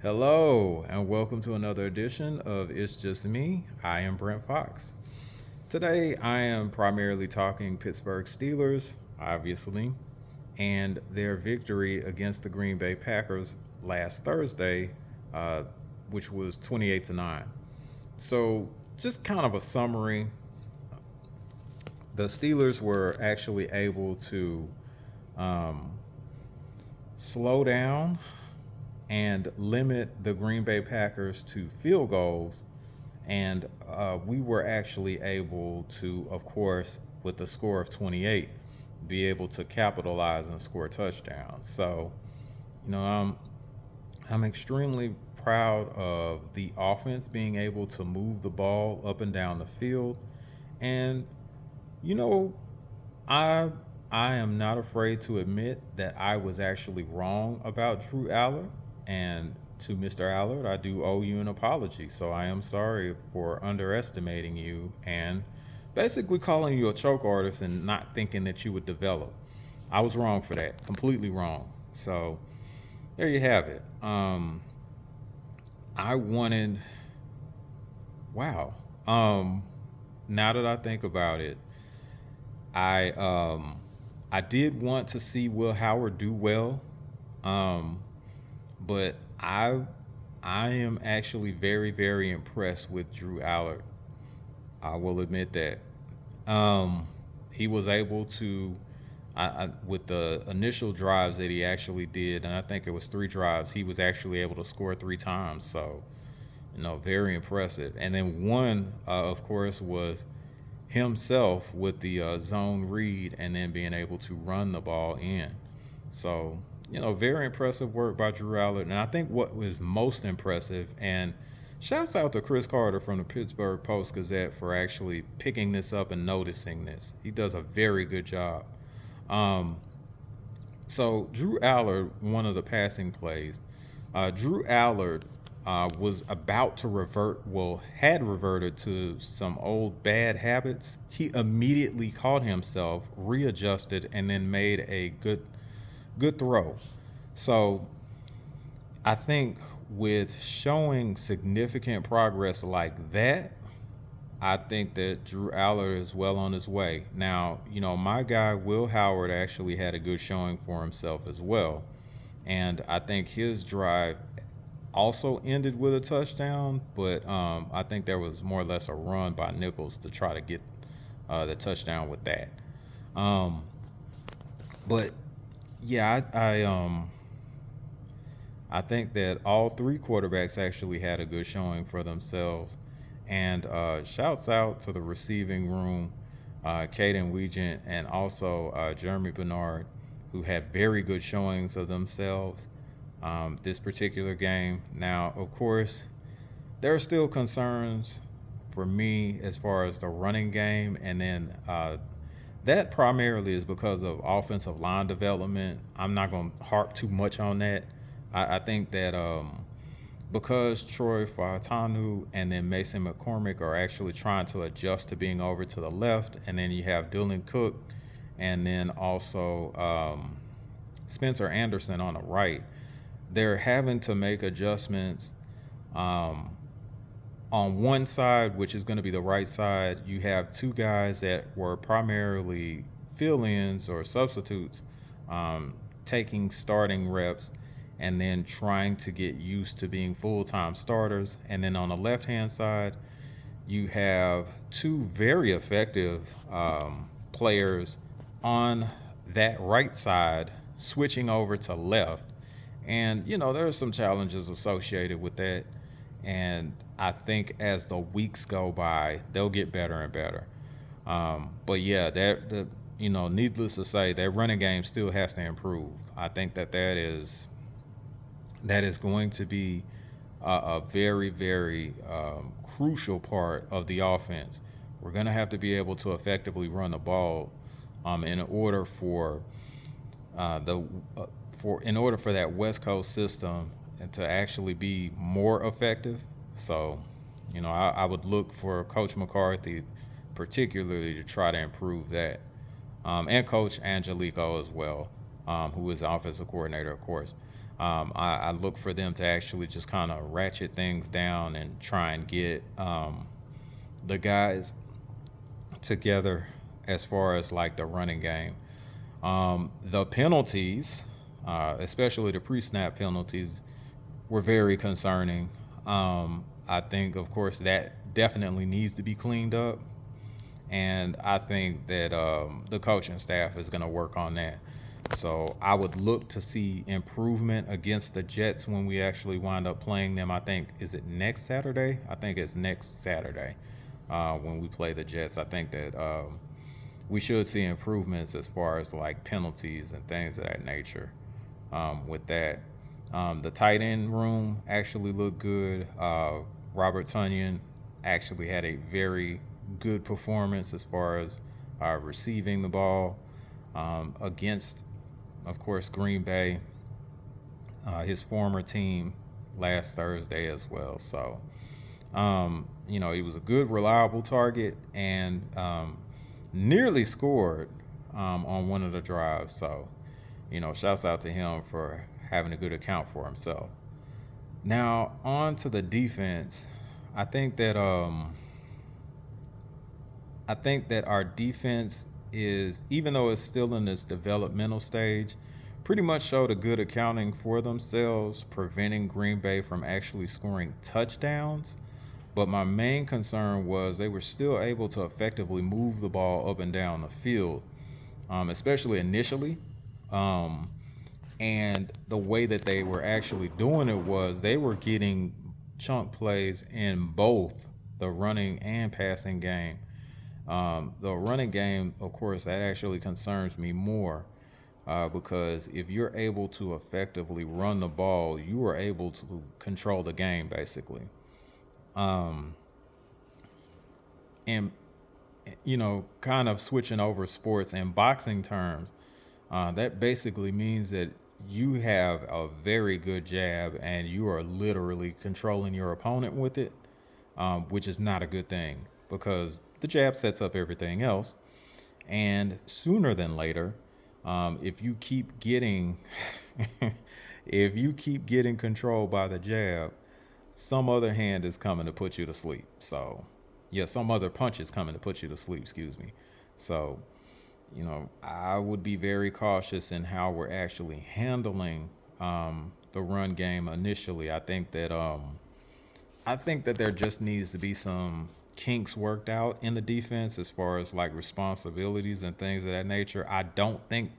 Hello, and welcome to another edition of It's Just Me. I am Brent Fox. Today, I am primarily talking Pittsburgh Steelers, obviously, and their victory against the Green Bay Packers last Thursday, uh, which was 28-9. So, just kind of a summary. The Steelers were actually able to um, slow down and limit the Green Bay Packers to field goals. And we were actually able to, of course, with the score of 28, be able to capitalize and score touchdowns. So, you know, I'm extremely proud of the offense being able to move the ball up and down the field. And, you know, I I am not afraid to admit that I was actually wrong about Drew Allard. And to Mr. Allard, I do owe you an apology. So I am sorry for underestimating you and basically calling you a choke artist and not thinking that you would develop. I was wrong for that, completely wrong. So there you have it. I wanted, wow. Now that I think about it, I I did want to see Will Howard do well, um, but I am actually very impressed with Drew Allard. I will admit that. Um, he was able to, with the initial drives that he actually did, and I think it was three drives, he was actually able to score three times. So, very impressive. And then one, of course, was himself with the zone read and then being able to run the ball in. So, very impressive work by Drew Allard. And I think what was most impressive, and shouts out to Chris Carter from the Pittsburgh Post Gazette for actually picking this up and noticing this. He does a very good job. Um, so, Drew Allard, one of the passing plays, Drew Allard was about to revert, well, had reverted to some old bad habits. He immediately caught himself, readjusted, and then made a good throw. So I think with showing significant progress like that, I think that Drew Allard is well on his way. Now, my guy Will Howard actually had a good showing for himself as well. And I think his drive also ended with a touchdown, but I think there was more or less a run by Nichols to try to get the touchdown with that. Um, but yeah, I think that all three quarterbacks actually had a good showing for themselves. And shouts out to the receiving room, Caden Weegent and also Jeremy Bernard, who had very good showings of themselves this particular game. Now, of course, there are still concerns for me as far as the running game, and then that primarily is because of offensive line development. I'm not going to harp too much on that. I think that because Troy Fautanu and then Mason McCormick are actually trying to adjust to being over to the left, and then you have Dylan Cook and then also Spencer Anderson on the right, they're having to make adjustments um, on one side, which is going to be the right side. You have two guys that were primarily fill-ins or substitutes, taking starting reps and then trying to get used to being full-time starters. And then on the left-hand side, you have two very effective players on that right side switching over to left. And, there are some challenges associated with that. And I think as the weeks go by, they'll get better and better. But yeah, needless to say, that running game still has to improve. I think that is going to be a very crucial part of the offense. We're going to have to be able to effectively run the ball in order for the in order for that West Coast system to actually be more effective. So, I would look for Coach McCarthy particularly to try to improve that, and Coach Angelico as well, who is the offensive coordinator, of course. I look for them to actually just kind of ratchet things down and try and get the guys together as far as like the running game. The penalties, especially the pre-snap penalties, were very concerning. I think, of course, that definitely needs to be cleaned up, and I think that the coaching staff is going to work on that. So I would look to see improvement against the Jets when we actually wind up playing them. I think, is it next Saturday? I think it's next Saturday when we play the Jets. I think that we should see improvements as far as like penalties and things of that nature with that. The tight end room actually looked good. Robert Tunyon actually had a very good performance as far as receiving the ball against, of course, Green Bay, his former team last Thursday as well. So, he was a good, reliable target and nearly scored on one of the drives. So, shouts out to him for having a good account for himself. Now, on to the defense. I think that our defense is, even though it's still in this developmental stage, pretty much showed a good accounting for themselves, preventing Green Bay from actually scoring touchdowns. But my main concern was they were still able to effectively move the ball up and down the field, especially initially. And the way that they were actually doing it was they were getting chunk plays in both the running and passing game. The running game, of course, that actually concerns me more because if you're able to effectively run the ball, you are able to control the game, basically. And, kind of switching over sports and boxing terms, that basically means that you have a very good jab and you are literally controlling your opponent with it, which is not a good thing because the jab sets up everything else. And sooner than later, if you keep getting controlled by the jab, some other hand is coming to put you to sleep. So, yeah, some other punch is coming to put you to sleep, excuse me. So, I would be very cautious in how we're actually handling the run game initially. I think that there just needs to be some kinks worked out in the defense as far as like responsibilities and things of that nature. I don't think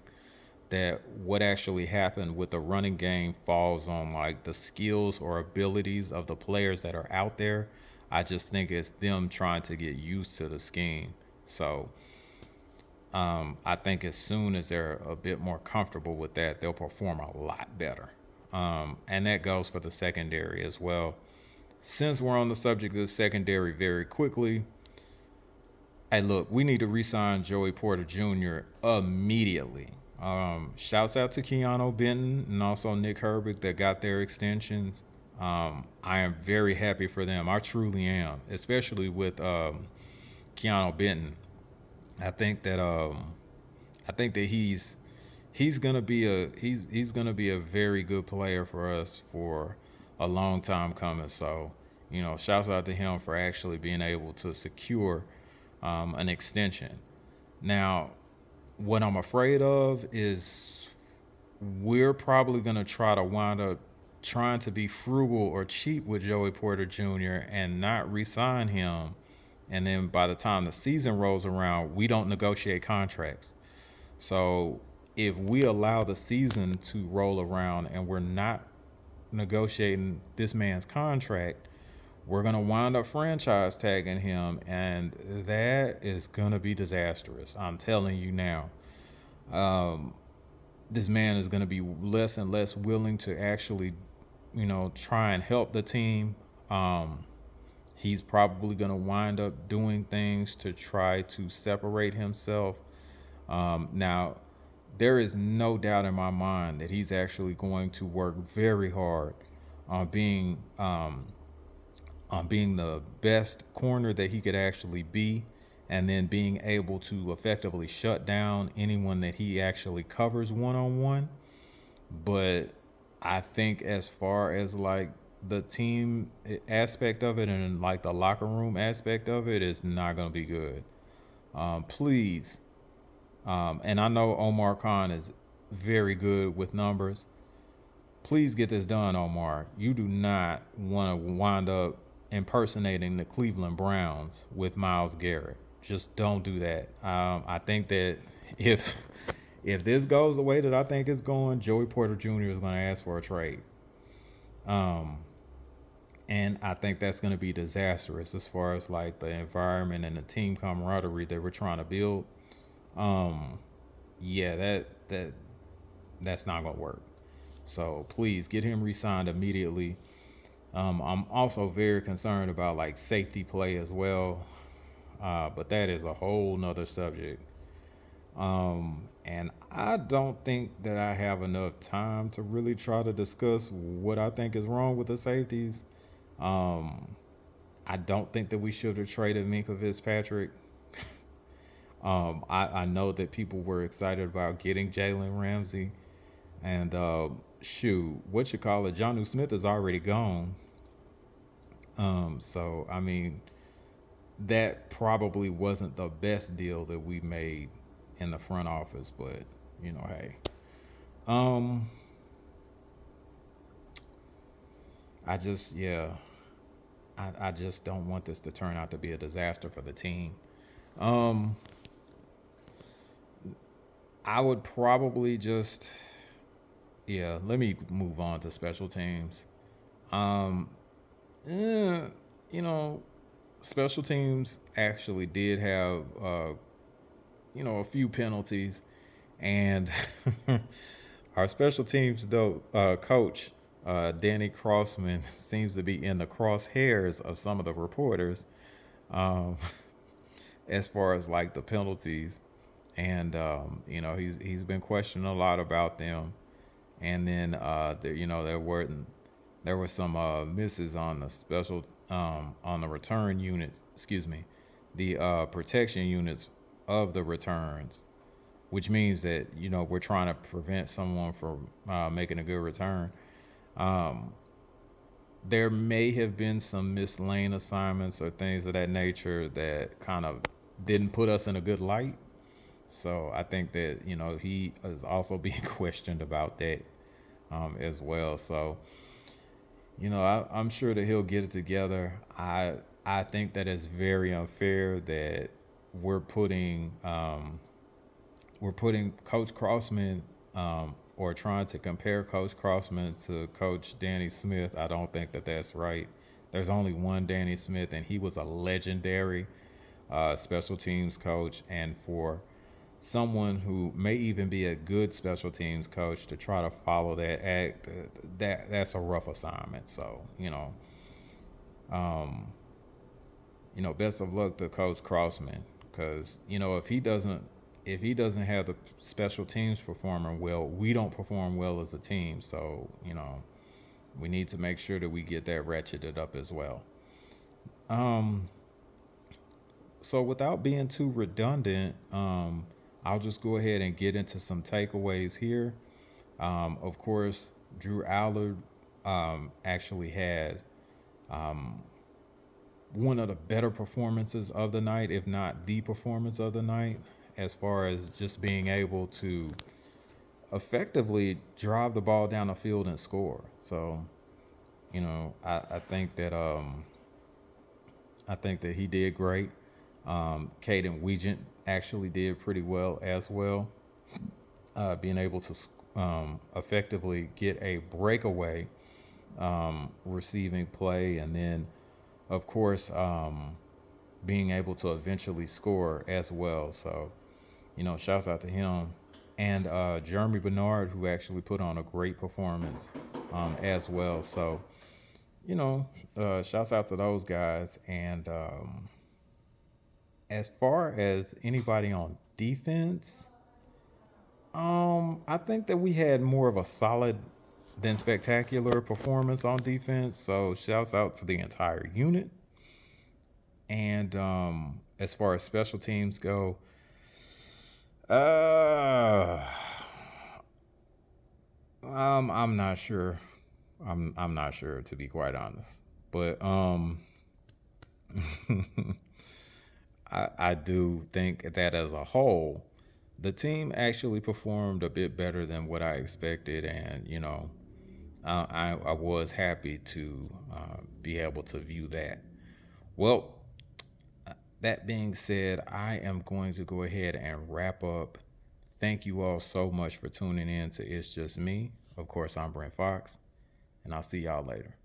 that what actually happened with the running game falls on like the skills or abilities of the players that are out there. I just think it's them trying to get used to the scheme. So I think as soon as they're a bit more comfortable with that, they'll perform a lot better. And that goes for the secondary as well. Since we're on the subject of the secondary very quickly, hey, look, we need to re-sign Joey Porter Jr. immediately. Shouts out to Keanu Benton and also Nick Herbig that got their extensions. I am very happy for them. I truly am, especially with Keanu Benton. I think that he's gonna be a very good player for us for a long time coming. So, shouts out to him for actually being able to secure an extension. Now, what I'm afraid of is we're probably gonna try to wind up trying to be frugal or cheap with Joey Porter Jr. and not re-sign him. And then by the time the season rolls around, we don't negotiate contracts. So if we allow the season to roll around and we're not negotiating this man's contract, we're going to wind up franchise tagging him. And that is going to be disastrous. I'm telling you now. This man is going to be less and less willing to actually, try and help the team. He's probably going to wind up doing things to try to separate himself. Now, there is no doubt in my mind that he's actually going to work very hard on being the best corner that he could actually be, and then being able to effectively shut down anyone that he actually covers one-on-one. But I think as far as like the team aspect of it and like the locker room aspect of it is not going to be good. Please, and I know Omar Khan is very good with numbers. Please get this done, Omar. You do not want to wind up impersonating the Cleveland Browns with Myles Garrett. Just don't do that. I think that if if this goes the way that I think it's going, Joey Porter Jr. is going to ask for a trade. Um, and I think that's going to be disastrous as far as like the environment and the team camaraderie that we're trying to build. Um, yeah, that's not going to work. So please get him re-signed immediately. I'm also very concerned about like safety play as well, but that is a whole nother subject. And I don't think that I have enough time to really try to discuss what I think is wrong with the safeties. Um, I don't think that we should have traded Minka Fitzpatrick. I know that people were excited about getting Jalen Ramsey. And shoot, what you call it? Jonnu Smith is already gone. So I mean, that probably wasn't the best deal that we made in the front office, but hey. Um, I just yeah, I just don't want this to turn out to be a disaster for the team. Um, I would probably just yeah. Let me move on to special teams. Um, eh, you know, special teams actually did have a few penalties, and our special teams though coach Danny Crossman seems to be in the crosshairs of some of the reporters um, as far as like the penalties, and he's been questioned a lot about them, and then there were some misses on the special on the return units, excuse me, the protection units of the returns, which means that we're trying to prevent someone from making a good return. Um, there may have been some missed lane assignments or things of that nature that kind of didn't put us in a good light. So I think that he is also being questioned about that as well. So I'm sure that he'll get it together. I think that it's very unfair that we're putting um, we're putting Coach Crossman or trying to compare Coach Crossman to Coach Danny Smith. I don't think that that's right. There's only one Danny Smith, and he was a legendary special teams coach. And for someone who may even be a good special teams coach to try to follow that act, that's a rough assignment. So um, best of luck to Coach Crossman, because if he doesn't have the special teams performing well, we don't perform well as a team. So we need to make sure that we get that ratcheted up as well. Um, so without being too redundant, I'll just go ahead and get into some takeaways here. Of course, Drew Allard actually had um, one of the better performances of the night, if not the performance of the night, as far as just being able to effectively drive the ball down the field and score. So, I think that he did great. Caden Weegent actually did pretty well as well, being able to effectively get a breakaway receiving play, and then, of course, being able to eventually score as well. So, shouts out to him. And Jeremy Bernard, who actually put on a great performance as well. So, shouts out to those guys. And as far as anybody on defense, I think that we had more of a solid than spectacular performance on defense. So, shouts out to the entire unit. And as far as special teams go, uh, I'm not sure. I'm not sure, to be quite honest. But I do think that as a whole, the team actually performed a bit better than what I expected, and I was happy to be able to view that. Well, that being said, I am going to go ahead and wrap up. Thank you all so much for tuning in to It's Just Me. Of course, I'm Brent Fox, and I'll see y'all later.